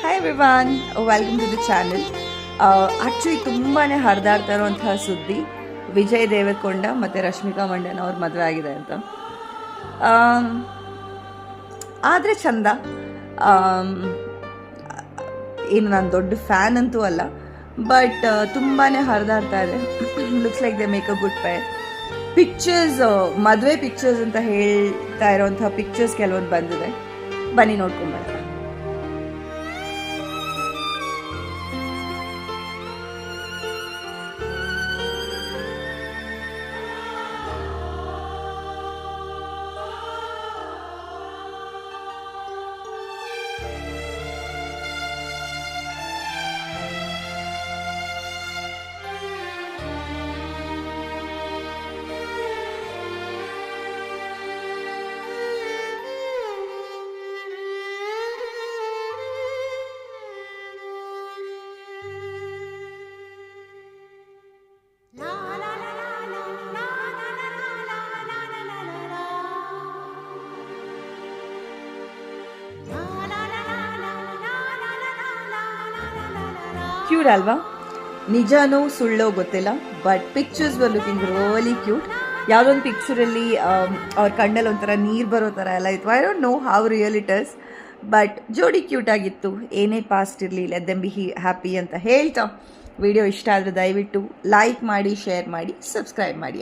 Hi everyone, welcome to the channel. Actually ತುಂಬಾ ಹರಿದಾಡ್ತಾ ಇರುವಂತಹ ಸುದ್ದಿ ವಿಜಯ್ ದೇವರಕೊಂಡ ಮತ್ತು ರಶ್ಮಿಕಾ ಮಂಡನ್ ಅವ್ರ ಮದುವೆ ಆಗಿದೆ ಅಂತ. ಆದರೆ ಚಂದ. ಏನು ನಾನು ದೊಡ್ಡ ಫ್ಯಾನ್ ಅಂತೂ ಅಲ್ಲ, ಬಟ್ ತುಂಬಾ ಹರಿದಾಡ್ತಾ ಇದೆ. Looks like they make a good pair. Pictures, ಮದುವೆ ಪಿಕ್ಚರ್ಸ್ ಅಂತ ಹೇಳ್ತಾ ಇರೋವಂಥ ಪಿಕ್ಚರ್ಸ್ ಕೆಲವೊಂದು ಬಂದಿದೆ, ಬನ್ನಿ ನೋಡ್ಕೊಂಬರೋಣ. ಕ್ಯೂಟ್ ಅಲ್ವಾ? ನಿಜನೋ ಸುಳ್ಳೋ ಗೊತ್ತಿಲ್ಲ, but pictures var looking really cute. ಯಾವುದೊಂದು ಪಿಕ್ಚರಲ್ಲಿ ಅವ್ರ ಕಣ್ಣಲ್ಲಿ ಒಂಥರ ನೀರು ಬರೋ ಥರ ಎಲ್ಲ ಇತ್ತು. I don't know how real it is, but ಜೋಡಿ ಕ್ಯೂಟ್ ಆಗಿತ್ತು. ಏನೇ ಪಾಸ್ಟ್ ಇರಲಿ, ಲೆಟ್ ದೆಮ್ ಬಿ ಹ್ಯಾಪಿ ಅಂತ ಹೇಳ್ತಾ, ವಿಡಿಯೋ ಇಷ್ಟ ಆದರೆ ದಯವಿಟ್ಟು ಲೈಕ್ ಮಾಡಿ, ಶೇರ್ ಮಾಡಿ, ಸಬ್ಸ್ಕ್ರೈಬ್ ಮಾಡಿ.